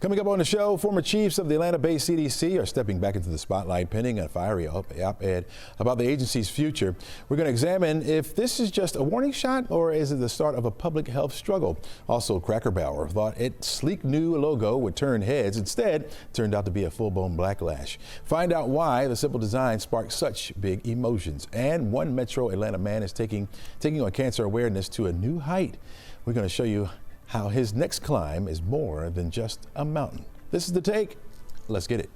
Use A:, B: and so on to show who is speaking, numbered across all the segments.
A: Coming up on the show, former chiefs of the Atlanta-based CDC are stepping back into the spotlight, penning a fiery op-ed about the agency's future. We're going to examine if this is just a warning shot or is it the start of a public health struggle. Also, Cracker Barrel thought its sleek new logo would turn heads. Instead, it turned out to be a full-blown backlash. Find out why the simple design sparked such big emotions. And one Metro Atlanta man is taking on cancer awareness to a new height. We're going to show you how his next climb is more than just a mountain. This is The Take. Let's get it.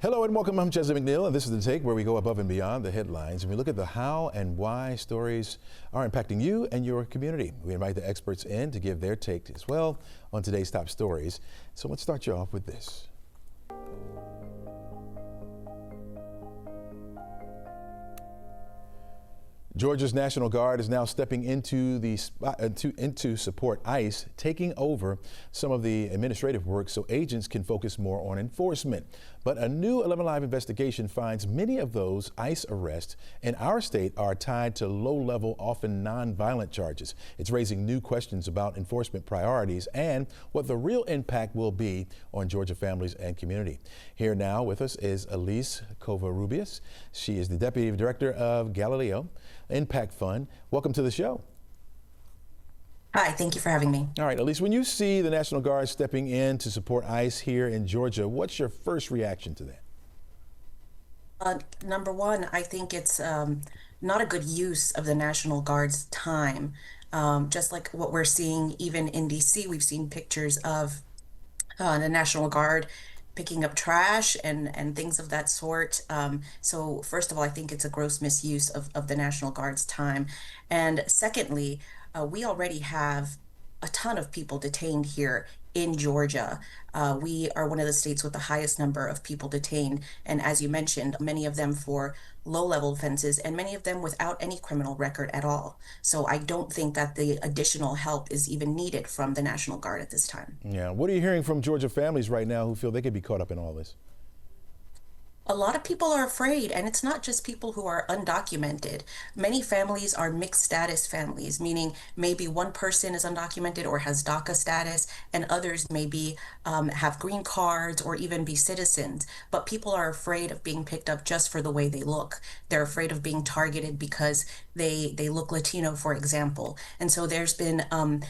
A: Hello and welcome. I'm Jesse McNeil, and this is The Take, where we go above and beyond the headlines and we look at the how and why stories are impacting you and your community. We invite the experts in to give their take as well on today's top stories. So let's start you off with this. Georgia's National Guard is now stepping into support ICE, taking over some of the administrative work so agents can focus more on enforcement. But a new 11Alive investigation finds many of those ICE arrests in our state are tied to low-level, often non-violent charges. It's raising new questions about enforcement priorities and what the real impact will be on Georgia families and community. Here now with us is Elise Covarrubias. She is the Deputy Director of Galileo Impact Fund. Welcome to the show.
B: Hi, thank you for having me.
A: All right, Elise, when you see the National Guard stepping in to support ICE here in Georgia, what's your first reaction to that?
B: Number one, I think it's not a good use of the National Guard's time. Just like what we're seeing even in DC, we've seen pictures of the National Guard picking up trash and things of that sort. So first of all, I think it's a gross misuse of the National Guard's time. And secondly, we already have a ton of people detained here in Georgia. We are one of the states with the highest number of people detained. And as you mentioned, many of them for low-level offenses and many of them without any criminal record at all. So I don't think that the additional help is even needed from the National Guard at this time.
A: Yeah. What are you hearing from Georgia families right now who feel they could be caught up in all this?
B: A lot of people are afraid, and it's not just people who are undocumented. Many families are mixed status families, meaning maybe one person is undocumented or has DACA status, and others maybe have green cards or even be citizens. But people are afraid of being picked up just for the way they look. They're afraid of being targeted because they look Latino, for example. And so there's been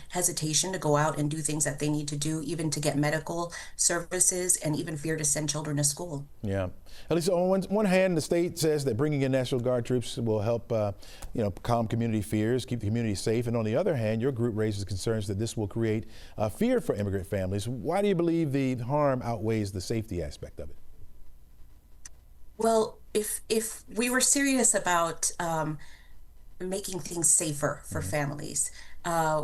B: hesitation to go out and do things that they need to do, even to get medical services, and even fear to send children to school.
A: Yeah. At least on one hand, the state says that bringing in National Guard troops will help, calm community fears, keep the community safe. And on the other hand, your group raises concerns that this will create fear for immigrant families. Why do you believe the harm outweighs the safety aspect of it?
B: Well, if we were serious about making things safer for families,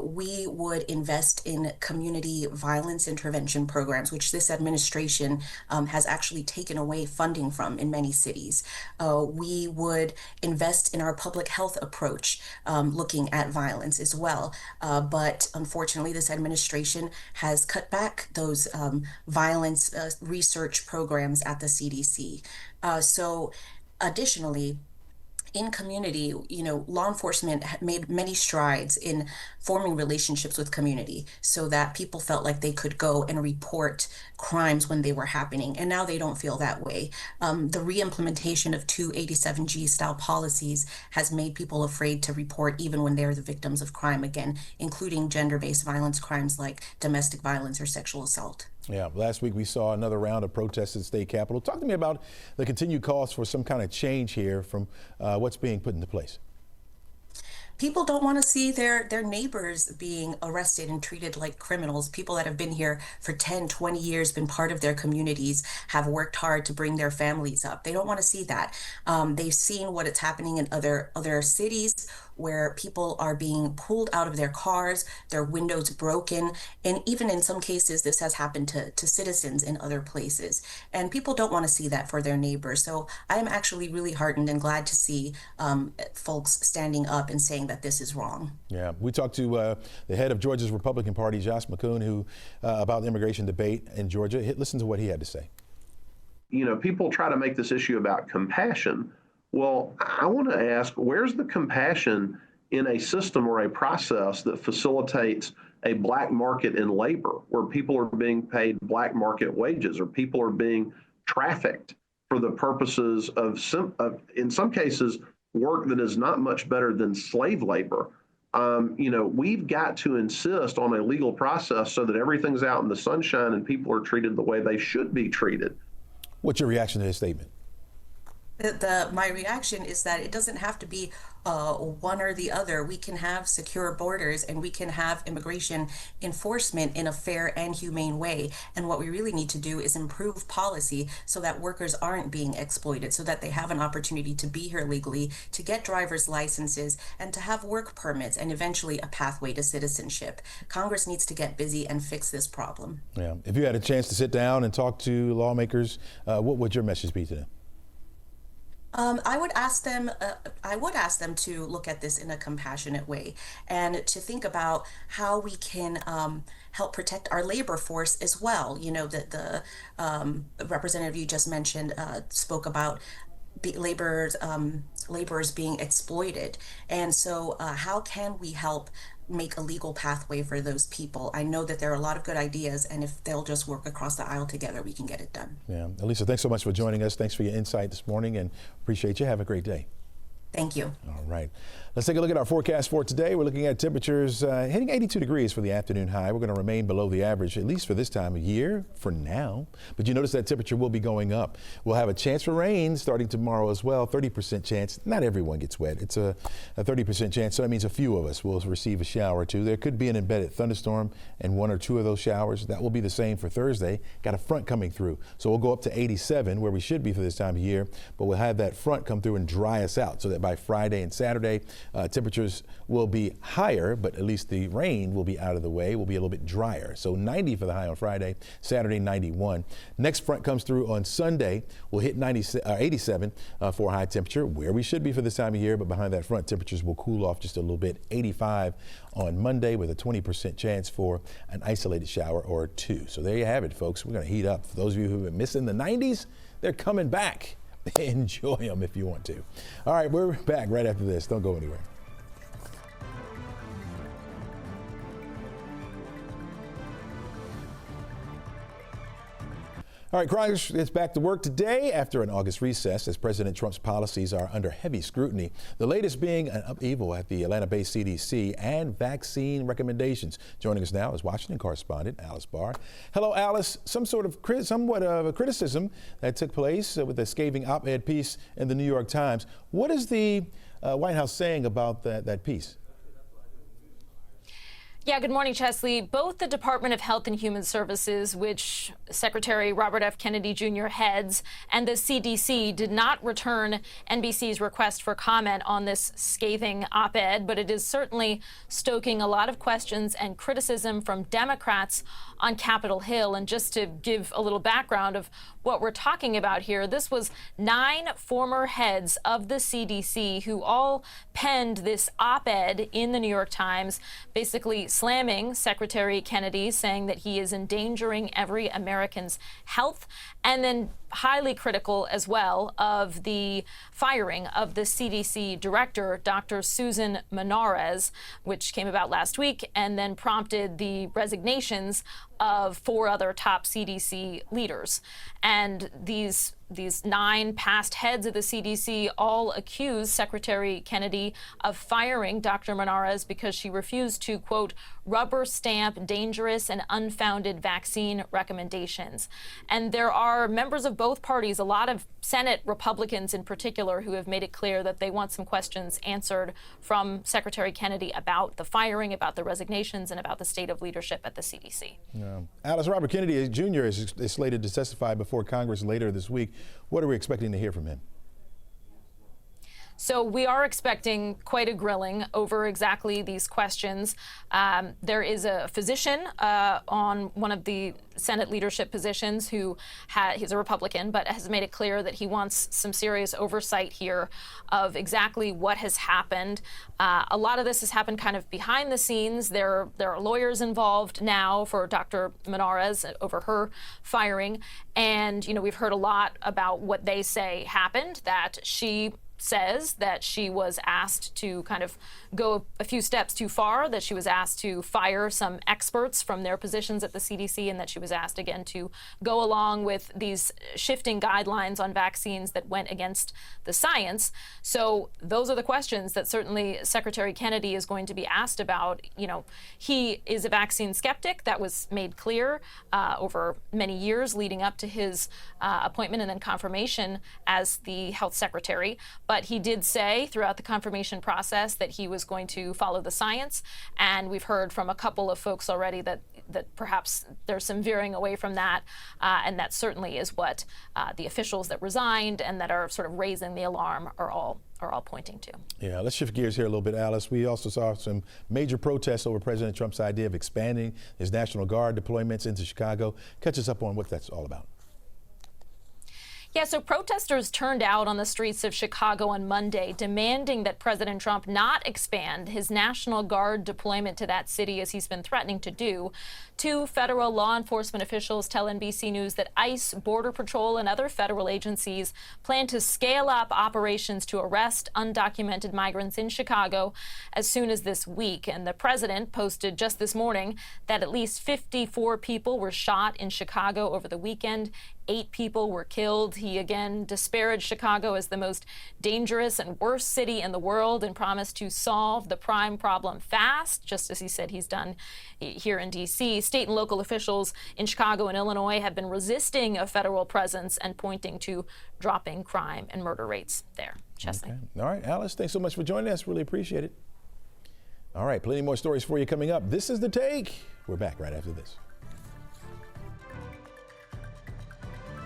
B: we would invest in community violence intervention programs, which this administration has actually taken away funding from in many cities. We would invest in our public health approach, looking at violence as well. But unfortunately, this administration has cut back those violence research programs at the CDC. So additionally, in community, law enforcement made many strides in forming relationships with community so that people felt like they could go and report crimes when they were happening. And now they don't feel that way. The re-implementation of 287G style policies has made people afraid to report even when they're the victims of crime again, including gender-based violence crimes like domestic violence or sexual assault.
A: Yeah, last week we saw another round of protests at the state capitol. Talk to me about the continued calls for some kind of change here from what's being put into place.
B: People don't want to see their neighbors being arrested and treated like criminals. People that have been here for 10, 20 years, been part of their communities, have worked hard to bring their families up. They don't want to see that. They've seen what is happening in other cities where people are being pulled out of their cars, their windows broken, and even in some cases, this has happened to citizens in other places. And people don't want to see that for their neighbors. So I am actually really heartened and glad to see folks standing up and saying that this is wrong.
A: Yeah, we talked to the head of Georgia's Republican Party, Josh McCoon, who about the immigration debate in Georgia. Listen to what he had to say.
C: people try to make this issue about compassion. Well, I want to ask, where's the compassion in a system or a process that facilitates a black market in labor, where people are being paid black market wages, or people are being trafficked for the purposes of in some cases, work that is not much better than slave labor? We've got to insist on a legal process so that everything's out in the sunshine and people are treated the way they should be treated.
A: What's your reaction to his statement?
B: My reaction is that it doesn't have to be one or the other. We can have secure borders and we can have immigration enforcement in a fair and humane way. And what we really need to do is improve policy so that workers aren't being exploited, so that they have an opportunity to be here legally, to get driver's licenses, and to have work permits, and eventually a pathway to citizenship. Congress needs to get busy and fix this problem.
A: Yeah. If you had a chance to sit down and talk to lawmakers, what would your message be to them?
B: I would ask them to look at this in a compassionate way and to think about how we can help protect our labor force as well. The representative you just mentioned spoke about laborers being exploited. And so how can we help make a legal pathway for those people? I know that there are a lot of good ideas, and if they'll just work across the aisle together, we can get it done.
A: Yeah. Elisa, thanks so much for joining us. Thanks for your insight this morning, and appreciate you. Have a great day.
B: Thank you.
A: All right. Let's take a look at our forecast for today. We're looking at temperatures hitting 82 degrees for the afternoon high. We're going to remain below the average, at least for this time of year, for now. But you notice that temperature will be going up. We'll have a chance for rain starting tomorrow as well, 30% chance. Not everyone gets wet. It's a 30% chance, so that means a few of us will receive a shower or two. There could be an embedded thunderstorm and one or two of those showers. That will be the same for Thursday. Got a front coming through, so we'll go up to 87, where we should be for this time of year, but we'll have that front come through and dry us out, so that by Friday and Saturday, temperatures will be higher, but at least the rain will be out of the way. Will be a little bit drier. So 90 for the high on Friday, Saturday 91. Next front comes through on Sunday. We'll hit 87 for a high temperature, where we should be for this time of year, but behind that front, temperatures will cool off just a little bit. 85 on Monday with a 20% chance for an isolated shower or two. So there you have it, folks. We're going to heat up. For those of you who've been missing the 90s, they're coming back. Enjoy them if you want to. All right, we're back right after this. Don't go anywhere. All right, Congress is back to work today after an August recess as President Trump's policies are under heavy scrutiny. The latest being an upheaval at the Atlanta-based CDC and vaccine recommendations. Joining us now is Washington correspondent Alice Barr. Hello, Alice. Somewhat of a criticism that took place with a scathing op-ed piece in the New York Times. What is the White House saying about that piece?
D: Yeah, good morning, Chesley. Both the Department of Health and Human Services, which Secretary Robert F. Kennedy Jr. heads, and the CDC did not return NBC's request for comment on this scathing op-ed, but it is certainly stoking a lot of questions and criticism from Democrats on Capitol Hill. And just to give a little background of what we're talking about here, this was 9 former heads of the CDC who all penned this op-ed in the New York Times, basically slamming Secretary Kennedy, saying that he is endangering every American's health, and then highly critical as well of the firing of the CDC director, Dr. Susan Menarez, which came about last week and then prompted the resignations of 4 other top CDC leaders. And these 9 past heads of the CDC all accused Secretary Kennedy of firing Dr. Menarez because she refused to, quote, rubber stamp dangerous and unfounded vaccine recommendations. And there are members of both parties, a lot of Senate Republicans in particular, who have made it clear that they want some questions answered from Secretary Kennedy about the firing, about the resignations, and about the state of leadership at the CDC.
A: Yeah. Alice, Robert Kennedy Jr. is slated to testify before Congress later this week. What are we expecting to hear from him?
D: So we are expecting quite a grilling over exactly these questions. There is a physician on one of the Senate leadership positions who he's a Republican, but has made it clear that he wants some serious oversight here of exactly what has happened. A lot of this has happened kind of behind the scenes. There are lawyers involved now for Dr. Menarez over her firing. And, we've heard a lot about what they say happened, that she says that she was asked to kind of go a few steps too far, that she was asked to fire some experts from their positions at the CDC, and that she was asked again to go along with these shifting guidelines on vaccines that went against the science. So those are the questions that certainly Secretary Kennedy is going to be asked about. He is a vaccine skeptic. That was made clear over many years leading up to his appointment and then confirmation as the health secretary. But he did say throughout the confirmation process that he was going to follow the science. And we've heard from a couple of folks already that perhaps there's some veering away from that. And that certainly is what the officials that resigned and that are sort of raising the alarm are all pointing to.
A: Yeah, let's shift gears here a little bit, Alice. We also saw some major protests over President Trump's idea of expanding his National Guard deployments into Chicago. Catch us up on what that's all about.
D: Yeah, so protesters turned out on the streets of Chicago on Monday, demanding that President Trump not expand his National Guard deployment to that city as he's been threatening to do. Two federal law enforcement officials tell NBC News that ICE, Border Patrol, and other federal agencies plan to scale up operations to arrest undocumented migrants in Chicago as soon as this week. And the president posted just this morning that at least 54 people were shot in Chicago over the weekend. 8 people were killed. He again disparaged Chicago as the most dangerous and worst city in the world and promised to solve the crime problem fast, just as he said he's done here in D.C. State and local officials in Chicago and Illinois have been resisting a federal presence and pointing to dropping crime and murder rates there. Chesley.
A: Okay. All right, Alice, thanks so much for joining us. Really appreciate it. All right, plenty more stories for you coming up. This is The Take. We're back right after this.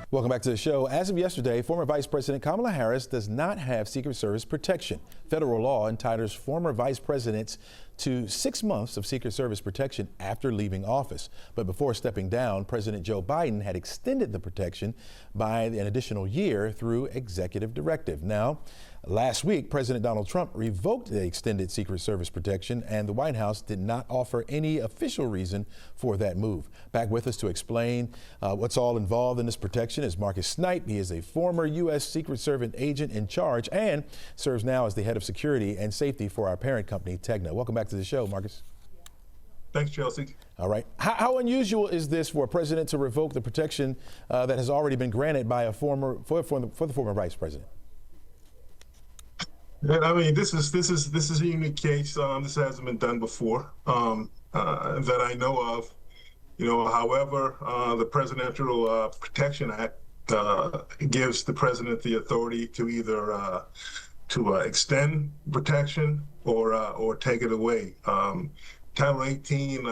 A: Welcome back to the show. As of yesterday, former Vice President Kamala Harris does not have Secret Service protection. Federal law entitles former vice presidents to 6 months of Secret Service protection after leaving office. But before stepping down, President Joe Biden had extended the protection by an additional year through executive directive. Now, last week, President Donald Trump revoked the extended Secret Service protection, and the White House did not offer any official reason for that move. Back with us to explain what's all involved in this protection is Marcus Snipe. He is a former U.S. Secret Service agent in charge and serves now as the head of security and safety for our parent company, Tegna. Welcome back to the show, Marcus.
E: Thanks, Chelsea.
A: All right. How unusual is this for a president to revoke the protection that has already been granted by a for the former vice president?
E: I mean, this is a unique case. This hasn't been done before that I know of. However, the Presidential Protection Act gives the president the authority to either to extend protection or take it away. Title 18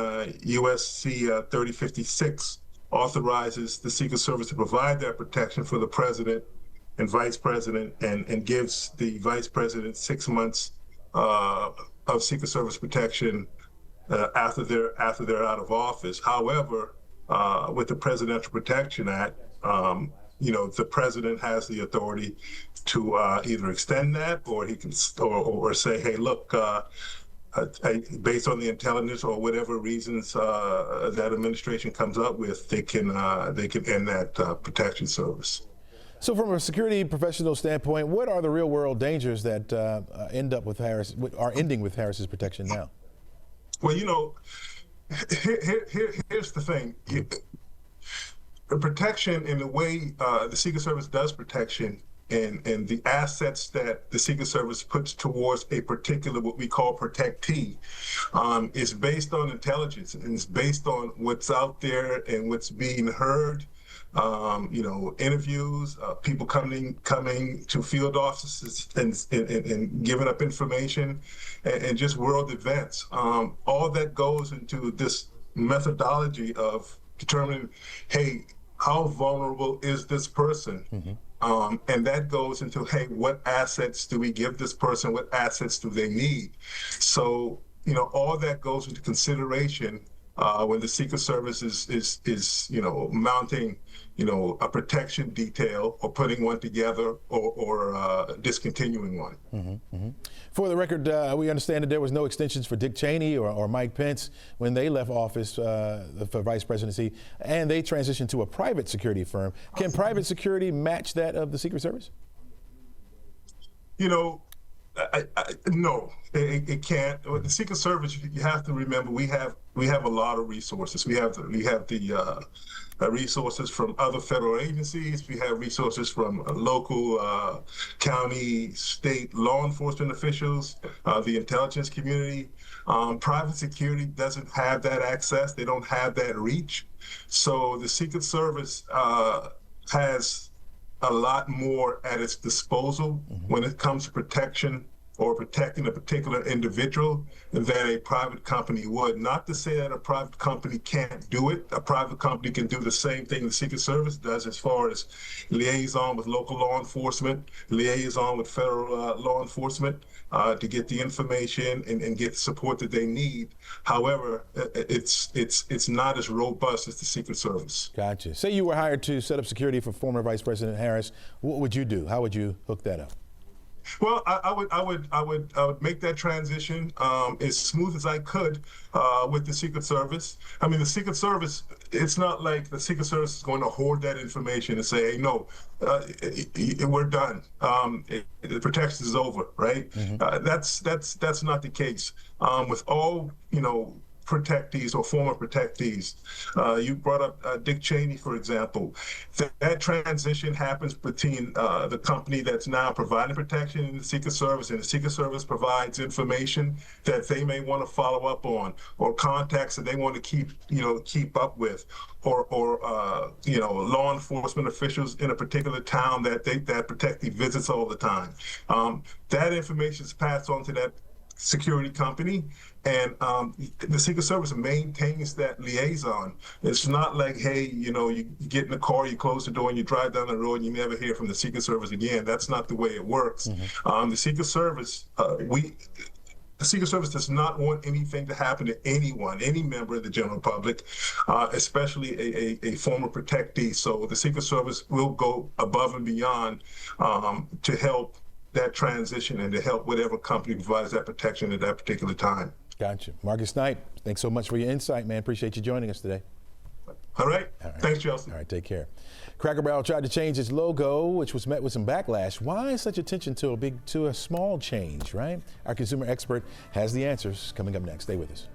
E: U.S.C. 3056 authorizes the Secret Service to provide that protection for the president and vice president, and gives the vice president 6 months of Secret Service protection after they're out of office. However, with the Presidential Protection Act, the president has the authority to either extend that, or he can or say, hey, look, based on the intelligence or whatever reasons that administration comes up with, they can end that protection service.
A: So from a security professional standpoint, what are the real world dangers that are ending with Harris's protection now?
E: Well, here's the thing. The protection and the way the Secret Service does protection and the assets that the Secret Service puts towards a particular, what we call protectee, is based on intelligence, and it's based on what's out there and what's being heard. Interviews, people coming to field offices and giving up information, and just world events. All that goes into this methodology of determining, hey, how vulnerable is this person? Mm-hmm. And that goes into, hey, what assets do we give this person? What assets do they need? So, all that goes into consideration when the Secret Service is mounting, a protection detail or putting one together or discontinuing one.
A: Mm-hmm, mm-hmm. For the record, we understand that there was no extensions for Dick Cheney or Mike Pence when they left office for vice presidency, and they transitioned to a private security firm. Can private security match that of the Secret Service?
E: No, it can't. With the Secret Service, you have to remember we have a lot of resources. We have the resources from other federal agencies. We have resources from local, county, state law enforcement officials, the intelligence community. Private security doesn't have that access. They don't have that reach. So the Secret Service has a lot more at its disposal when it comes to protection or protecting a particular individual than a private company would. Not to say that a private company can't do it. A private company can do the same thing the Secret Service does as far as liaison with local law enforcement, liaison with federal law enforcement to get the information and get the support that they need. However, it's not as robust as the Secret Service.
A: Gotcha. Say you were hired to set up security for former Vice President Harris. What would you do? How would you hook that up?
E: Well, I would make that transition as smooth as I could with the Secret Service. I mean, the Secret Service, it's not like the Secret Service is going to hoard that information and say, hey, no, we're done. The protection is over, right? Mm-hmm. That's not the case. With all, protectees or former protectees. You brought up Dick Cheney, for example. That transition happens between the company that's now providing protection in the Secret Service, and the Secret Service provides information that they may want to follow up on, or contacts that they want to keep up with, or law enforcement officials in a particular town that protectee visits all the time. That information is passed on to that security company, and the Secret Service maintains that liaison. It's not like, hey, you get in the car, you close the door, and you drive down the road, and you never hear from the Secret Service again. That's not the way it works. Mm-hmm. The Secret Service, the Secret Service does not want anything to happen to anyone, any member of the general public, especially a former protectee. So the Secret Service will go above and beyond to help that transition and to help whatever company provides that protection at that particular time.
A: Gotcha. Marcus Knight, thanks so much for your insight, man. Appreciate you joining us today.
E: All right. Thanks, Chelsea.
A: All right, take care. Cracker Barrel tried to change its logo, which was met with some backlash. Why such attention to a small change, right? Our consumer expert has the answers coming up next. Stay with us.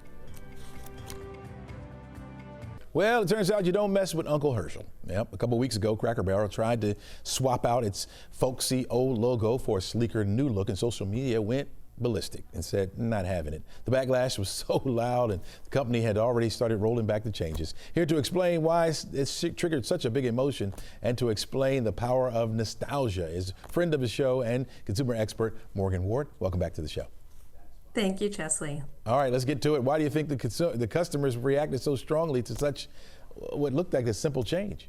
A: Well, it turns out you don't mess with Uncle Herschel. Yep, a couple weeks ago, Cracker Barrel tried to swap out its folksy old logo for a sleeker new look, and social media went ballistic and said, not having it. The backlash was so loud, and the company had already started rolling back the changes. Here to explain why it's triggered such a big emotion and to explain the power of nostalgia is friend of the show and consumer expert Morgan Ward. Welcome back to the show.
F: Thank you, Chesley. All
A: right, let's get to it. Why do you think the customers reacted so strongly to such what looked like a simple change?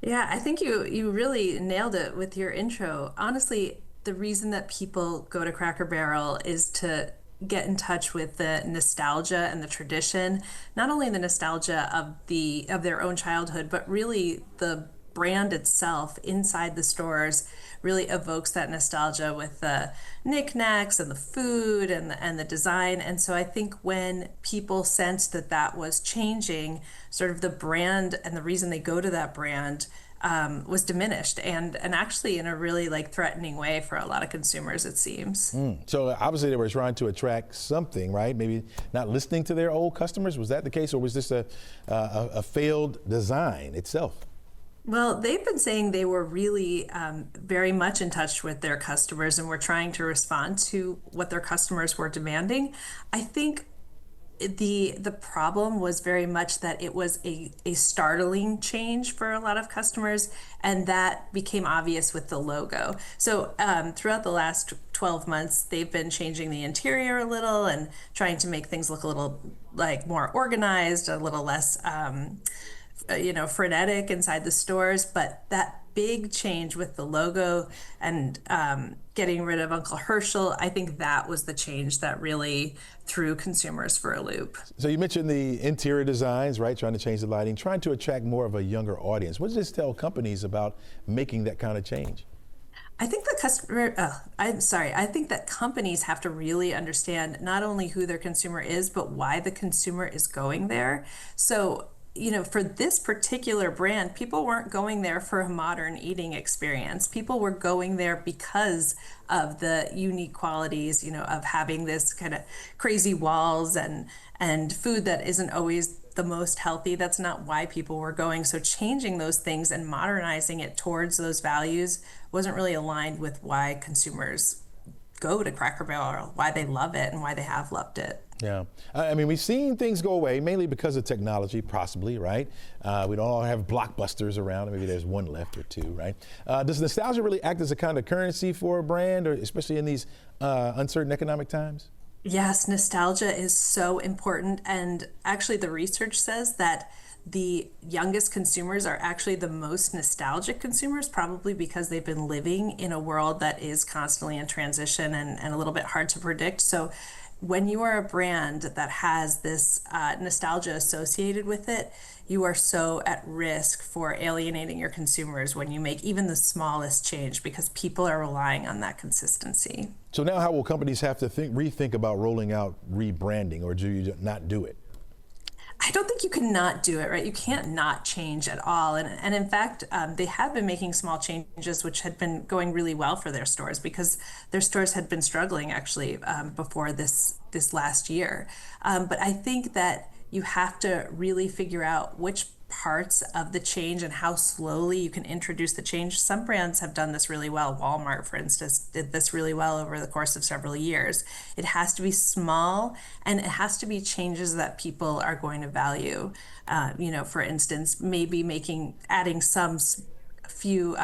F: Yeah, I think you really nailed it with your intro. Honestly, the reason that people go to Cracker Barrel is to get in touch with the nostalgia and the tradition, not only the nostalgia of their own childhood, but really the brand itself inside the stores really evokes that nostalgia with the knickknacks and the food and the design. And so I think when people sensed that was changing, sort of the brand and the reason they go to that brand was diminished, and actually in a really threatening way for a lot of consumers, it seems.
A: So obviously they were trying to attract something, right? Maybe not listening to their old customers. Was that the case, or was this a failed design itself?
F: Well, they've been saying they were really very much in touch with their customers and were trying to respond to what their customers were demanding. I think the problem was very much that it was a startling change for a lot of customers, and that became obvious with the logo. So throughout the last 12 months, they've been changing the interior a little and trying to make things look a little more organized, a little less frenetic inside the stores, but that big change with the logo and getting rid of Uncle Herschel. I think that was the change that really threw consumers for a loop.
A: So you mentioned the interior designs, right? Trying to change the lighting, trying to attract more of a younger audience. What does this tell companies about making that kind of change?
F: I think I think that companies have to really understand not only who their consumer is, but why the consumer is going there. So, for this particular brand, people weren't going there for a modern eating experience. People were going there because of the unique qualities, of having this kind of crazy walls and food that isn't always the most healthy. That's not why people were going. So changing those things and modernizing it towards those values wasn't really aligned with why consumers go to Cracker Barrel, why they love it and why they have loved it.
A: Yeah. I mean, we've seen things go away, mainly because of technology, possibly, right? We don't all have blockbusters around. Maybe there's one left or two, right? Does nostalgia really act as a kind of currency for a brand, or especially in these uncertain economic times?
F: Yes, nostalgia is so important. And actually, the research says that the youngest consumers are actually the most nostalgic consumers, probably because they've been living in a world that is constantly in transition and a little bit hard to predict. So when you are a brand that has this nostalgia associated with it, you are so at risk for alienating your consumers when you make even the smallest change, because people are relying on that consistency.
A: So now how will companies have to rethink about rolling out rebranding, or do you not do it?
F: I don't think you can not do it, right? You can't not change at all. And in fact, they have been making small changes, which had been going really well for their stores, because their stores had been struggling actually before this last year. But I think that you have to really figure out which parts of the change and how slowly you can introduce the change. Some brands have done this really well. Walmart, for instance, did this really well over the course of several years. It has to be small, and it has to be changes that people are going to value. For instance, maybe adding some few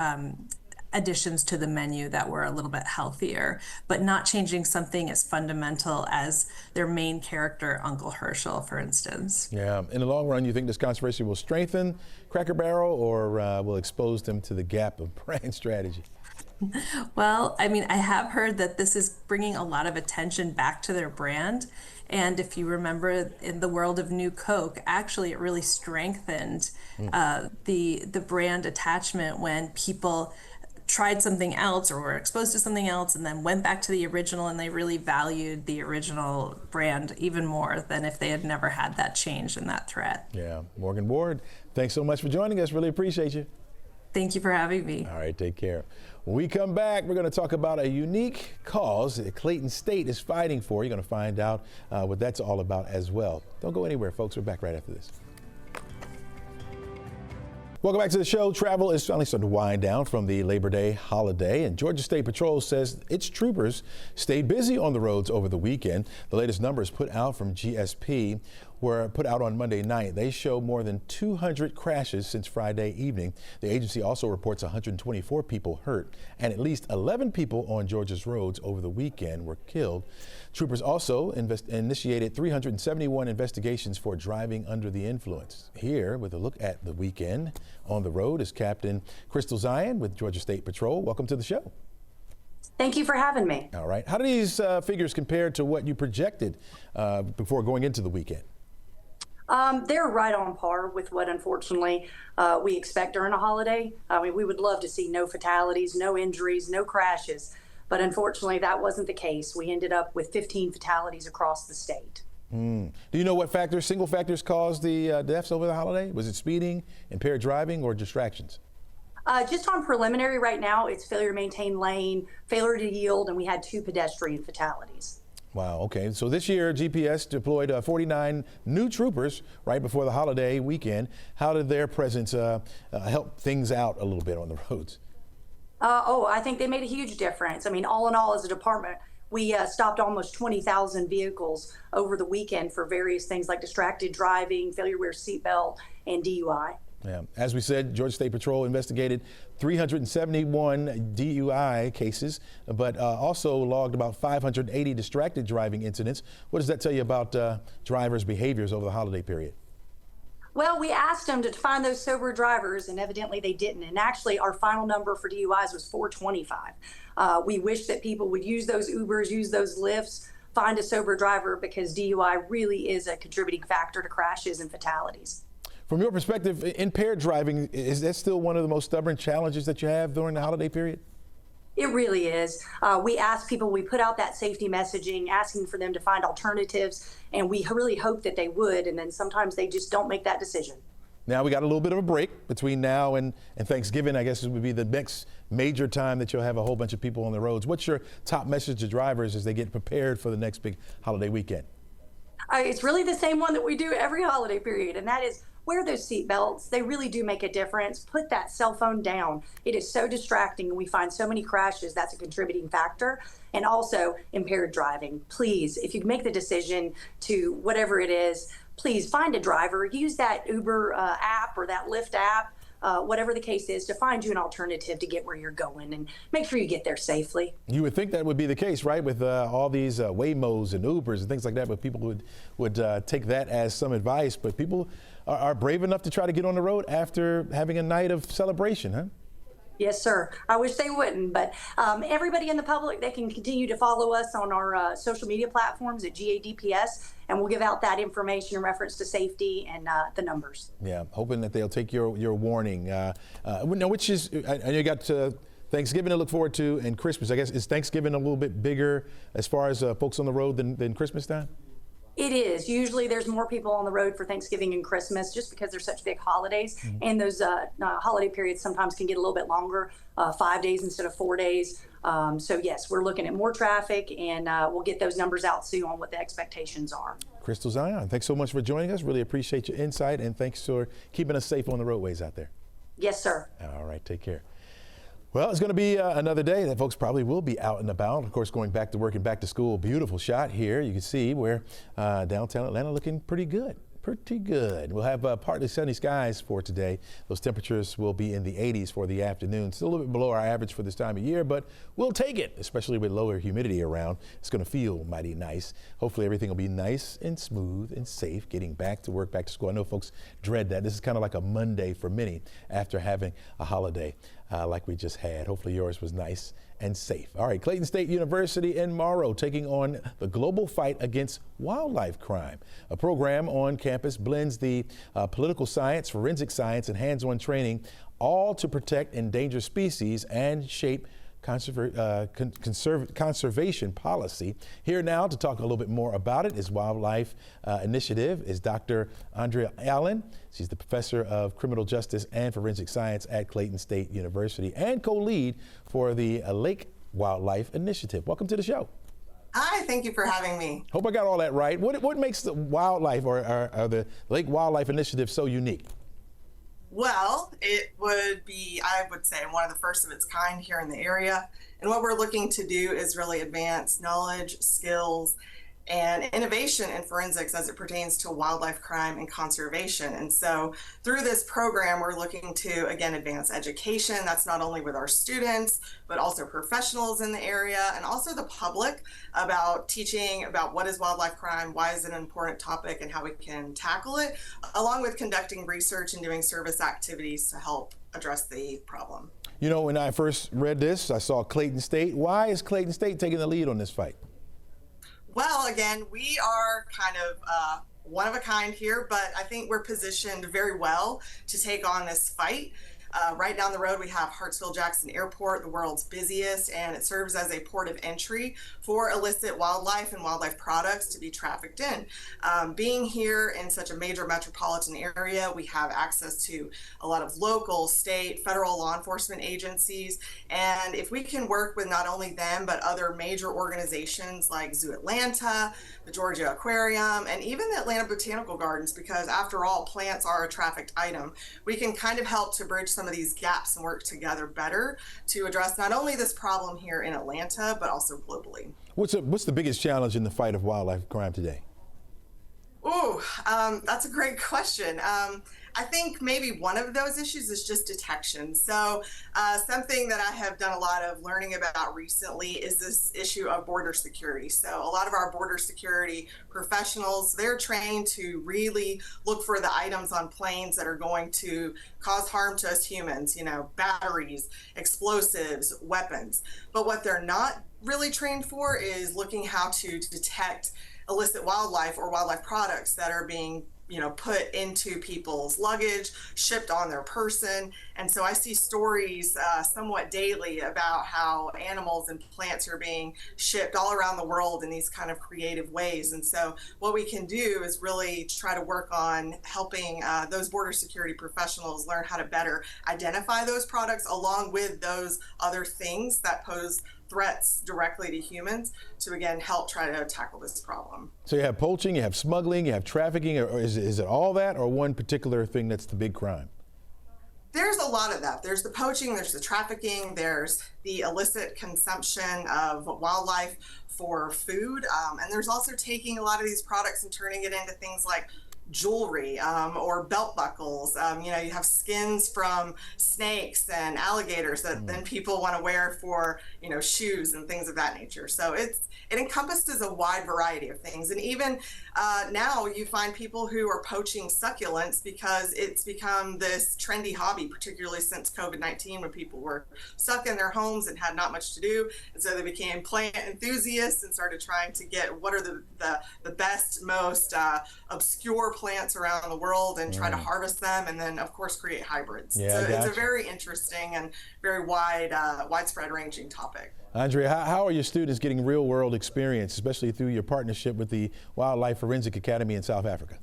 F: additions to the menu that were a little bit healthier, but not changing something as fundamental as their main character, Uncle Herschel, for instance.
A: Yeah. In the long run, you think this controversy will strengthen Cracker Barrel, or will expose them to the gap of brand strategy?
F: Well, I mean, I have heard that this is bringing a lot of attention back to their brand. And if you remember, in the world of New Coke, actually it really strengthened the brand attachment when people tried something else or were exposed to something else and then went back to the original, and they really valued the original brand even more than if they had never had that change and that threat.
A: Yeah. Morgan Ward, thanks so much for joining us. Really appreciate you.
F: Thank you for having me.
A: All right, take care. When we come back, we're going to talk about a unique cause that Clayton State is fighting for. You're going to find out what that's all about as well. Don't go anywhere, folks. We're back right after this. Welcome back to the show. Travel is finally starting to wind down from the Labor Day holiday, and Georgia State Patrol says its troopers stayed busy on the roads over the weekend. The latest numbers put out from GSP were put out on Monday night. They show more than 200 crashes since Friday evening. The agency also reports 124 people hurt, and at least 11 people on Georgia's roads over the weekend were killed. Troopers also initiated 371 investigations for driving under the influence. Here with a look at the weekend on the road is Captain Crystal Zion with Georgia State Patrol. Welcome to the show.
G: Thank you for having me.
A: All right. How do these figures compare to what you projected before going into the weekend?
G: They're right on par with what, unfortunately, we expect during a holiday. I mean, we would love to see no fatalities, no injuries, no crashes. But unfortunately, that wasn't the case. We ended up with 15 fatalities across the state.
A: Do you know what single factors caused the deaths over the holiday? Was it speeding, impaired driving, or distractions?
G: Just on preliminary right now, it's failure to maintain lane, failure to yield, and we had 2 pedestrian fatalities.
A: Wow, okay. So this year, GPS deployed 49 new troopers right before the holiday weekend. How did their presence help things out a little bit on the roads?
G: I think they made a huge difference. I mean, all in all, as a department, we stopped almost 20,000 vehicles over the weekend for various things like distracted driving, failure to wear seatbelt, and DUI.
A: Yeah. As we said, Georgia State Patrol investigated 371 DUI cases, but also logged about 580 distracted driving incidents. What does that tell you about drivers' behaviors over the holiday period?
G: Well, we asked them to find those sober drivers, and evidently they didn't. And actually, our final number for DUIs was 425. We wish that people would use those Ubers, use those Lyfts, find a sober driver, because DUI really is a contributing factor to crashes and fatalities.
A: From your perspective, impaired driving, is that still one of the most stubborn challenges that you have during the holiday period?
G: It really is. We ask people, we put out that safety messaging, asking for them to find alternatives, and we really hope that they would, and then sometimes they just don't make that decision.
A: Now we got a little bit of a break between now and Thanksgiving. I guess it would be the next major time that you'll have a whole bunch of people on the roads. What's your top message to drivers as they get prepared for the next big holiday weekend?
G: It's really the same one that we do every holiday period, and that is wear those seat belts. They really do make a difference. Put that cell phone down. It is so distracting, and we find so many crashes. That's a contributing factor. And also impaired driving. Please, if you make the decision to whatever it is, please find a driver. Use that Uber app or that Lyft app, whatever the case is, to find you an alternative to get where you're going, and make sure you get there safely.
A: You would think that would be the case, right, with all these Waymos and Ubers and things like that, but people would take that as some advice. But people are brave enough to try to get on the road after having a night of celebration, huh?
G: Yes, sir. I wish they wouldn't, but everybody in the public, they can continue to follow us on our social media platforms at GADPS, and we'll give out that information in reference to safety and the numbers.
A: Yeah, hoping that they'll take your warning. Now, which is, I know you got Thanksgiving to look forward to and Christmas. I guess, is Thanksgiving a little bit bigger as far as folks on the road than Christmas time?
G: It is. Usually there's more people on the road for Thanksgiving and Christmas just because they're such big holidays. Mm-hmm. And those holiday periods sometimes can get a little bit longer, 5 days instead of 4 days. So yes, we're looking at more traffic, and we'll get those numbers out soon on what the expectations are. Crystal
A: Zion, thanks so much for joining us. Really appreciate your insight, and thanks for keeping us safe on the roadways out there.
G: Yes, sir.
A: All right, take care. Well, it's going to be another day that folks probably will be out and about. Of course, going back to work and back to school. Beautiful shot here. You can see where downtown Atlanta looking pretty good. Pretty good. We'll have partly sunny skies for today. Those temperatures will be in the 80s for the afternoon. Still a little bit below our average for this time of year, but we'll take it, especially with lower humidity around. It's going to feel mighty nice. Hopefully everything will be nice and smooth and safe getting back to work, back to school. I know folks dread that. This is kind of like a Monday for many after having a holiday like we just had. Hopefully yours was nice and safe. All right, Clayton State University in Morrow taking on the global fight against wildlife crime. A program on campus blends the political science, forensic science, and hands-on training, all to protect endangered species and shape conservation policy. Here now to talk a little bit more about it is Wildlife Initiative is Dr. Andrea Allen. She's the professor of criminal justice and forensic science at Clayton State University and co-lead for the Lake Wildlife Initiative. Welcome to the show.
H: Hi, thank you for having me.
A: Hope I got all that right. What makes the wildlife or the Lake Wildlife Initiative so unique?
H: Well, it would be, I would say, one of the first of its kind here in the area. And what we're looking to do is really advance knowledge, skills, and innovation in forensics as it pertains to wildlife crime and conservation. And so through this program, we're looking to, again, advance education. That's not only with our students, but also professionals in the area and also the public about teaching about what is wildlife crime, why is it an important topic, and how we can tackle it, along with conducting research and doing service activities to help address the problem.
A: You know, when I first read this, I saw Clayton State. Why is Clayton State taking the lead on this fight?
H: Well, again, we are kind of one of a kind here, but I think we're positioned very well to take on this fight. Right down the road, we have Hartsfield-Jackson Airport, the world's busiest, and it serves as a port of entry for illicit wildlife and wildlife products to be trafficked in. Being here in such a major metropolitan area, we have access to a lot of local, state, federal law enforcement agencies, and if we can work with not only them, but other major organizations like Zoo Atlanta, the Georgia Aquarium, and even the Atlanta Botanical Gardens, because after all, plants are a trafficked item, we can kind of help to bridge some of these gaps and work together better to address not only this problem here in Atlanta, but also globally.
A: What's the biggest challenge in the fight of wildlife crime today?
H: Ooh, that's a great question. I think maybe one of those issues is just detection. So something that I have done a lot of learning about recently is this issue of border security. So a lot of our border security professionals, they're trained to really look for the items on planes that are going to cause harm to us humans, you know, batteries, explosives, weapons. But what they're not really trained for is looking how to detect illicit wildlife or wildlife products that are being, you know, put into people's luggage, shipped on their person. And so I see stories somewhat daily about how animals and plants are being shipped all around the world in these kind of creative ways. And so what we can do is really try to work on helping those border security professionals learn how to better identify those products along with those other things that pose threats directly to humans to, again, help try to tackle this problem.
A: So you have poaching, you have smuggling, you have trafficking, or is it all that, or one particular thing that's the big crime?
H: There's a lot of that. There's the poaching, there's the trafficking, there's the illicit consumption of wildlife for food, and there's also taking a lot of these products and turning it into things like jewelry or belt buckles. You know, you have skins from snakes and alligators that then people want to wear for, you know, shoes and things of that nature. So it encompasses a wide variety of things. And even now you find people who are poaching succulents because it's become this trendy hobby, particularly since COVID-19, when people were stuck in their homes and had not much to do. And so they became plant enthusiasts and started trying to get what are the best, most obscure plants around the world and try to harvest them, and then of course create hybrids.
A: Yeah,
H: so it's a very interesting and very widespread ranging topic.
A: Andrea, how are your students getting real world experience, especially through your partnership with the Wildlife Forensic Academy in South Africa?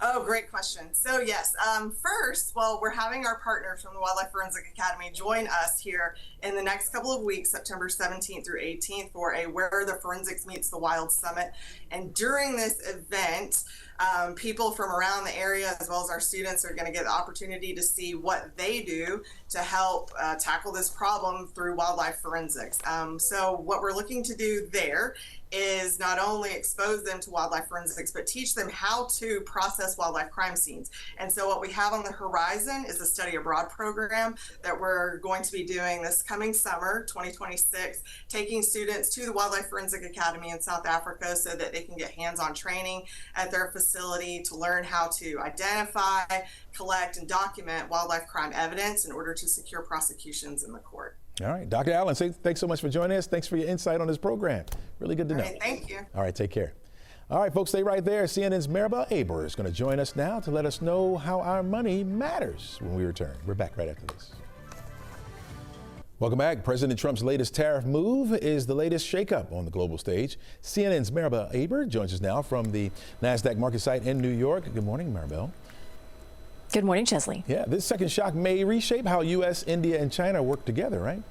H: Oh, great question. So yes, first, well, we're having our partners from the Wildlife Forensic Academy join us here in the next couple of weeks, September 17th through 18th, for a Where the Forensics Meets the Wild Summit. And during this event, people from around the area, as well as our students, are going to get the opportunity to see what they do to help tackle this problem through wildlife forensics. So what we're looking to do there is not only expose them to wildlife forensics, but teach them how to process wildlife crime scenes. And so what we have on the horizon is a study abroad program that we're going to be doing this coming summer, 2026, taking students to the Wildlife Forensic Academy in South Africa so that they can get hands-on training at their facility to learn how to identify, collect, and document wildlife crime evidence in order to secure prosecutions in the court.
A: All right, Dr. Allen, thanks so much for joining us. Thanks for your insight on this program. Really good to know.
H: All right, thank you.
A: All right, take care. All right, folks, stay right there. CNN's Maribel Aber is going to join us now to let us know how our money matters when we return. We're back right after this. Welcome back. President Trump's latest tariff move is the latest shakeup on the global stage. CNN's Maribel Aber joins us now from the NASDAQ market site in New York. Good morning, Maribel.
I: Good morning, Chesley.
A: Yeah, this second shock may reshape how U.S., India, and China work together, right?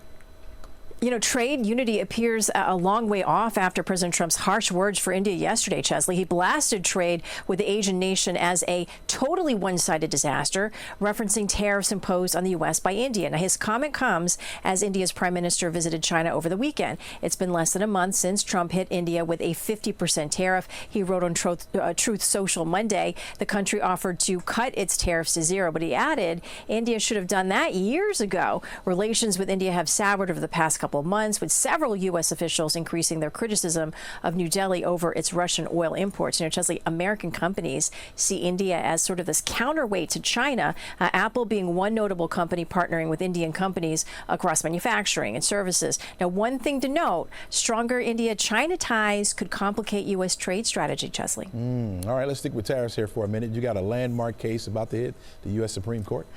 I: You know, trade unity appears a long way off after President Trump's harsh words for India yesterday, Chesley. He blasted trade with the Asian nation as a totally one-sided disaster, referencing tariffs imposed on the U.S. by India. Now, his comment comes as India's prime minister visited China over the weekend. It's been less than a month since Trump hit India with a 50% tariff. He wrote on Truth Social Monday the country offered to cut its tariffs to zero, but he added India should have done that years ago. Relations with India have soured over the past couple of months, with several U.S. officials increasing their criticism of New Delhi over its Russian oil imports. You know, Chesley, American companies see India as sort of this counterweight to China, Apple being one notable company partnering with Indian companies across manufacturing and services. Now, one thing to note, stronger India-China ties could complicate U.S. trade strategy, Chesley.
A: All right, let's stick with tariffs here for a minute. You got a landmark case about to hit the U.S. Supreme Court.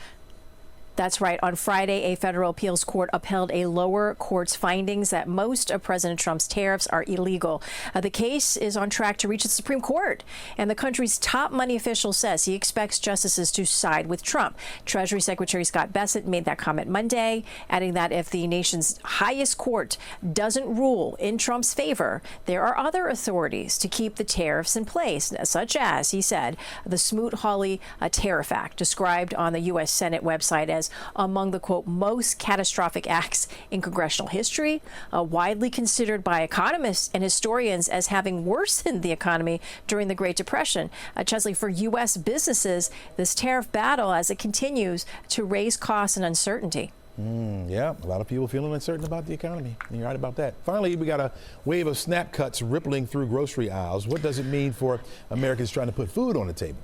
I: That's right. On Friday, a federal appeals court upheld a lower court's findings that most of President Trump's tariffs are illegal. The case is on track to reach the Supreme Court, and the country's top money official says he expects justices to side with Trump. Treasury Secretary Scott Bessent made that comment Monday, adding that if the nation's highest court doesn't rule in Trump's favor, there are other authorities to keep the tariffs in place, such as, he said, the Smoot-Hawley Tariff Act, described on the U.S. Senate website as as among the, quote, most catastrophic acts in congressional history, widely considered by economists and historians as having worsened the economy during the Great Depression. Chesley, for U.S. businesses, this tariff battle as it continues to raise costs and uncertainty.
A: Yeah, a lot of people feeling uncertain about the economy. And you're right about that. Finally, we got a wave of SNAP cuts rippling through grocery aisles. What does it mean for Americans trying to put food on the table?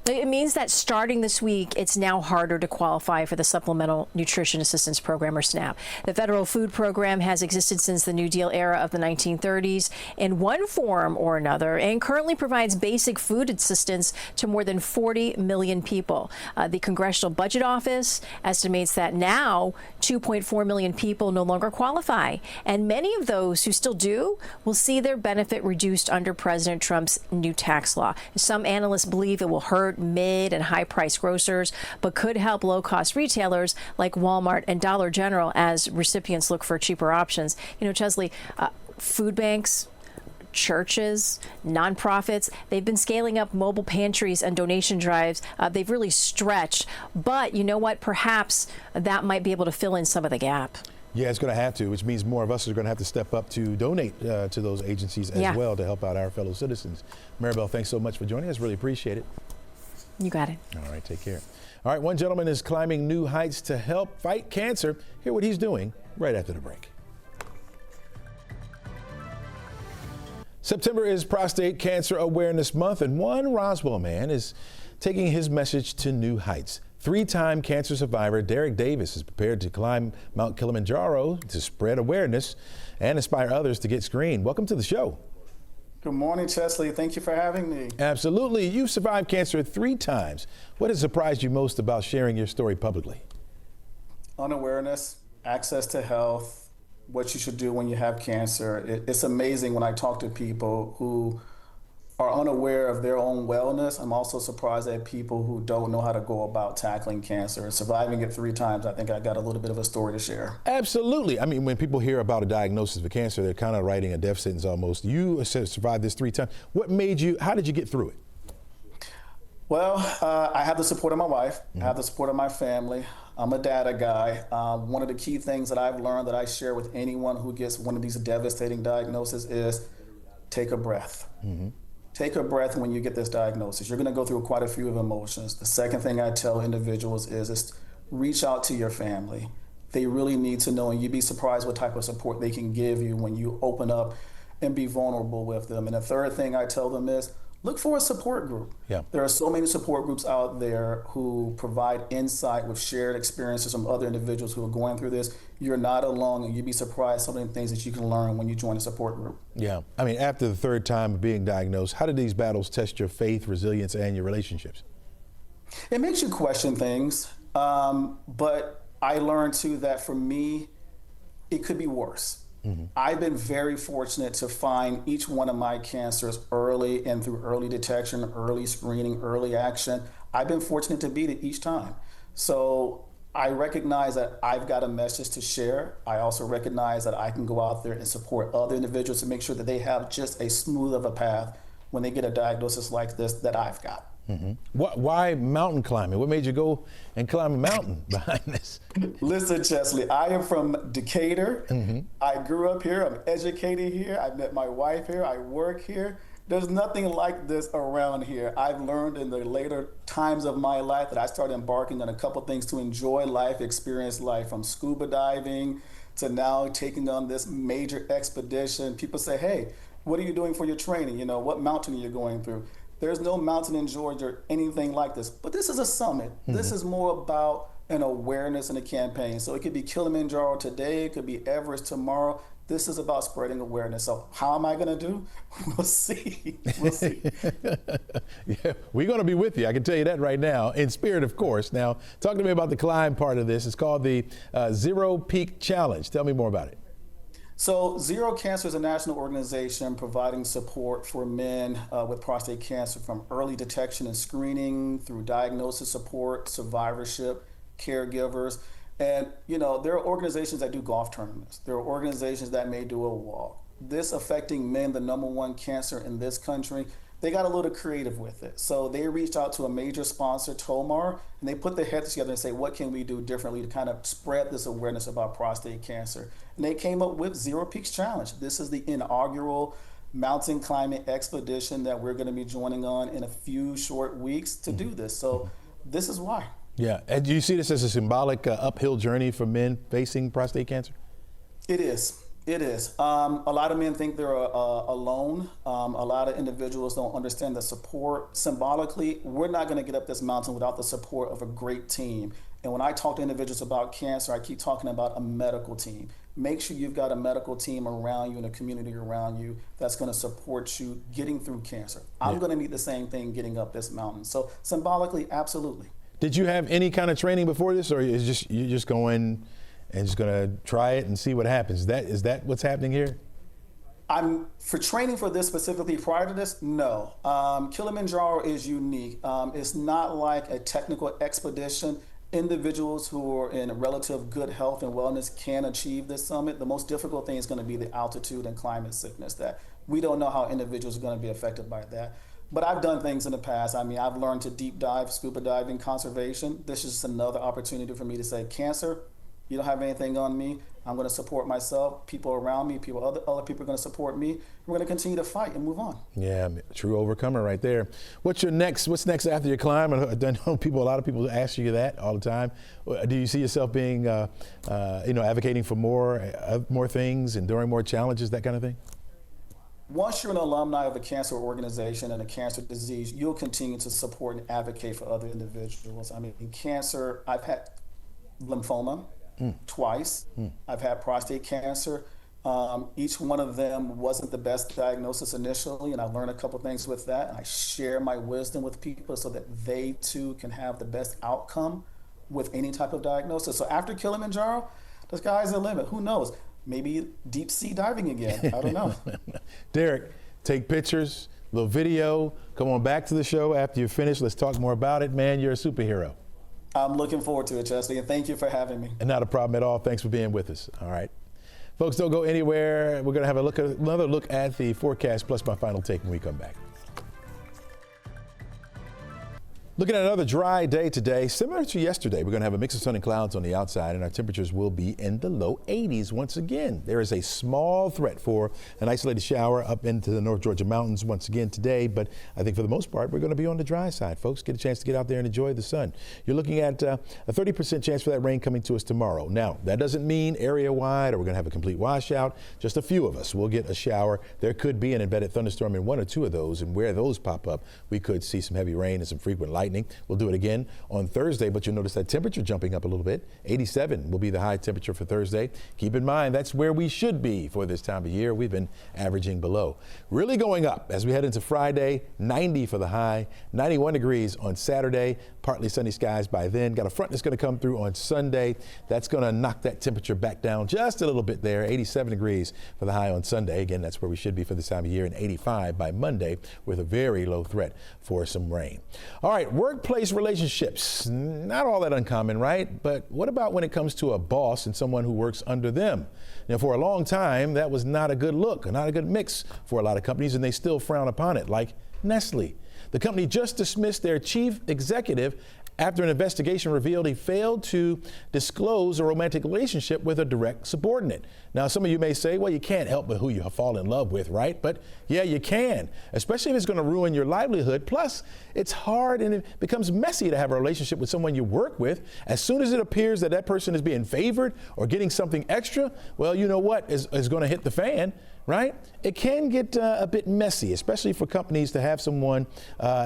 I: It means that starting this week, it's now harder to qualify for the Supplemental Nutrition Assistance Program, or SNAP. The federal food program has existed since the New Deal era of the 1930s in one form or another, and currently provides basic food assistance to more than 40 million people. The Congressional Budget Office estimates that now 2.4 million people no longer qualify, and many of those who still do will see their benefit reduced under President Trump's new tax law. Some analysts believe it will hurt mid and high price grocers, but could help low cost retailers like Walmart and Dollar General as recipients look for cheaper options. You know, Chesley, food banks, churches, nonprofits, they've been scaling up mobile pantries and donation drives. They've really stretched, but you know what? Perhaps that might be able to fill in some of the gap.
A: Yeah, it's going to have to, which means more of us are going to have to step up to donate to those agencies as well to help out our fellow citizens. Maribel, thanks so much for joining us. Really appreciate it.
I: You got it.
A: All right, take care. All right, one gentleman is climbing new heights to help fight cancer. Hear what he's doing right after the break. September is Prostate Cancer Awareness Month, and one Roswell man is taking his message to new heights. Three-time cancer survivor Derek Davis is prepared to climb Mount Kilimanjaro to spread awareness and inspire others to get screened. Welcome to the show.
J: Good morning, Chesley. Thank you for having me.
A: Absolutely. You've survived cancer 3 times. What has surprised you most about sharing your story publicly?
J: Unawareness, access to health, what you should do when you have cancer. It's amazing when I talk to people who are unaware of their own wellness. I'm also surprised at people who don't know how to go about tackling cancer. Surviving it 3 times, I think I got a little bit of a story to share.
A: Absolutely. I mean, when people hear about a diagnosis of cancer, they're kind of writing a death sentence almost. You survived this 3 times. What made you, how did you get through it?
J: Well, I have the support of my wife. I have the support of my family. I'm a data guy. One of the key things that I've learned that I share with anyone who gets one of these devastating diagnoses is take a breath. Take a breath when you get this diagnosis. You're going to go through quite a few of emotions. The second thing I tell individuals is reach out to your family. They really need to know, and you'd be surprised what type of support they can give you when you open up and be vulnerable with them. And the third thing I tell them is look for a support group. There are so many support groups out there who provide insight with shared experiences from other individuals who are going through this. You're not alone, and you'd be surprised some of the things that you can learn when you join a support group. Yeah.
A: I mean, after the 3rd time of being diagnosed, how did these battles test your faith, resilience, and your relationships?
J: It makes you question things, but I learned too that for me, it could be worse. I've been very fortunate to find each one of my cancers early, and through early detection, early screening, early action. I've been fortunate to beat it each time. So I recognize that I've got a message to share. I also recognize that I can go out there and support other individuals to make sure that they have just as smooth of a path when they get a diagnosis like this that I've got.
A: Why mountain climbing? What made you go and climb a mountain behind this?
J: Listen, Chesley, I am from Decatur. I grew up here. I'm educated here. I met my wife here. I work here. There's nothing like this around here. I've learned in the later times of my life that I started embarking on a couple things to enjoy life, experience life, from scuba diving to now taking on this major expedition. People say, hey, what are you doing for your training? You know, what mountain are you going through? There's no mountain in Georgia or anything like this, but this is a summit. This is more about an awareness and a campaign. So it could be Kilimanjaro today, it could be Everest tomorrow. This is about spreading awareness. So how am I going to do? We'll see. We'll see.
A: Yeah, we're going to be with you. I can tell you that right now, in spirit, of course. Now, talk to me about the climb part of this. It's called the Zero Peak Challenge. Tell me more about it.
J: So Zero Cancer is a national organization providing support for men with prostate cancer, from early detection and screening through diagnosis support, survivorship, caregivers. And, you know, there are organizations that do golf tournaments. There are organizations that may do a walk. This affecting men, the #1 cancer in this country, they got a little creative with it. So they reached out to a major sponsor, Tomar, and they put their heads together and say, what can we do differently to kind of spread this awareness about prostate cancer? And they came up with Zero Peaks Challenge. This is the inaugural mountain climbing expedition that we're going to be joining on in a few short weeks to do this. So this is why.
A: Yeah, and do you see this as a symbolic uphill journey for men facing prostate cancer?
J: It is. It is. A lot of men think they're alone. A lot of individuals don't understand the support. Symbolically, we're not going to get up this mountain without the support of a great team. And when I talk to individuals about cancer, I keep talking about a medical team. Make sure you've got a medical team around you and a community around you that's going to support you getting through cancer. I'm going to need the same thing getting up this mountain. So symbolically, absolutely.
A: Did you have any kind of training before this, or is you're just going and just going to try it and see what happens? Is that what's happening here?
J: For training for this specifically prior to this, no. Kilimanjaro is unique. It's not like a technical expedition. Individuals who are in relative good health and wellness can achieve this summit. The most difficult thing is going to be the altitude and climate sickness, that we don't know how individuals are going to be affected by that. But I've done things in the past. I mean, I've learned to deep dive, scuba diving, conservation. This is just another opportunity for me to say, cancer, you don't have anything on me. I'm going to support myself, people around me, other people are going to support me. We're going to continue to fight and move on. Yeah,
A: true overcomer right there. What's next after your climb? I know a lot of people ask you that all the time. Do you see yourself being, advocating for more things, enduring more challenges, that kind of thing?
J: Once you're an alumni of a cancer organization and a cancer disease, you'll continue to support and advocate for other individuals. I mean, in cancer, I've had lymphoma twice. I've had prostate cancer. Each one of them wasn't the best diagnosis initially, and I learned a couple things with that. And I share my wisdom with people so that they too can have the best outcome with any type of diagnosis. So after Kilimanjaro, the sky's the limit. Who knows? Maybe deep sea diving again. I don't know.
A: Derek, take pictures, little video. Come on back to the show after you're finished. Let's talk more about it, man. You're a superhero.
J: I'm looking forward to it, Chesley, and thank you for having me.
A: And not a problem at all. Thanks for being with us. All right. Folks, don't go anywhere. We're going to have another look at the forecast plus my final take when we come back. Looking at another dry day today, similar to yesterday. We're going to have a mix of sun and clouds on the outside, and our temperatures will be in the low 80s once again. There is a small threat for an isolated shower up into the North Georgia mountains once again today, but I think for the most part, we're going to be on the dry side. Folks, get a chance to get out there and enjoy the sun. You're looking at a 30% chance for that rain coming to us tomorrow. Now, that doesn't mean area-wide or we're going to have a complete washout. Just a few of us will get a shower. There could be an embedded thunderstorm in one or two of those, and where those pop up, we could see some heavy rain and some frequent lightning. We'll do it again on Thursday, but you'll notice that temperature jumping up a little bit. 87 will be the high temperature for Thursday. Keep in mind, that's where we should be for this time of year. We've been averaging below. Really going up as we head into Friday, 90 for the high, 91 degrees on Saturday, partly sunny skies by then. Got a front that's going to come through on Sunday. That's going to knock that temperature back down just a little bit there. 87 degrees for the high on Sunday. Again, that's where we should be for this time of year, and 85 by Monday with a very low threat for some rain. All right, workplace relationships, not all that uncommon, right? But what about when it comes to a boss and someone who works under them? Now, for a long time, that was not a good look, not a good mix for a lot of companies, and they still frown upon it, like Nestle. The company just dismissed their chief executive after an investigation revealed he failed to disclose a romantic relationship with a direct subordinate. Now, some of you may say, well, you can't help but who you fall in love with, right? But yeah, you can, especially if it's going to ruin your livelihood. Plus, it's hard and it becomes messy to have a relationship with someone you work with. As soon as it appears that that person is being favored or getting something extra, well, you know what is going to hit the fan, right? It can get a bit messy, especially for companies to have someone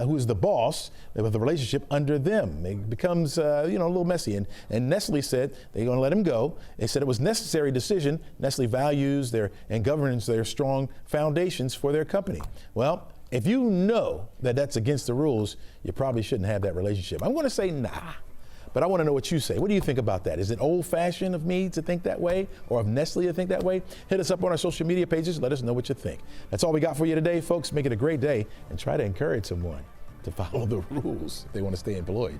A: who's the boss with a relationship under them. It becomes, a little messy. And Nestle said they're going to let him go. They said it was a necessary decision. Nestle values and governs their strong foundations for their company. Well, if you know that that's against the rules, you probably shouldn't have that relationship. I'm going to say nah. But I want to know what you say. What do you think about that? Is it old-fashioned of me to think that way, or of Nestle to think that way? Hit us up on our social media pages. Let us know what you think. That's all we got for you today, folks. Make it a great day and try to encourage someone to follow the rules if they want to stay employed.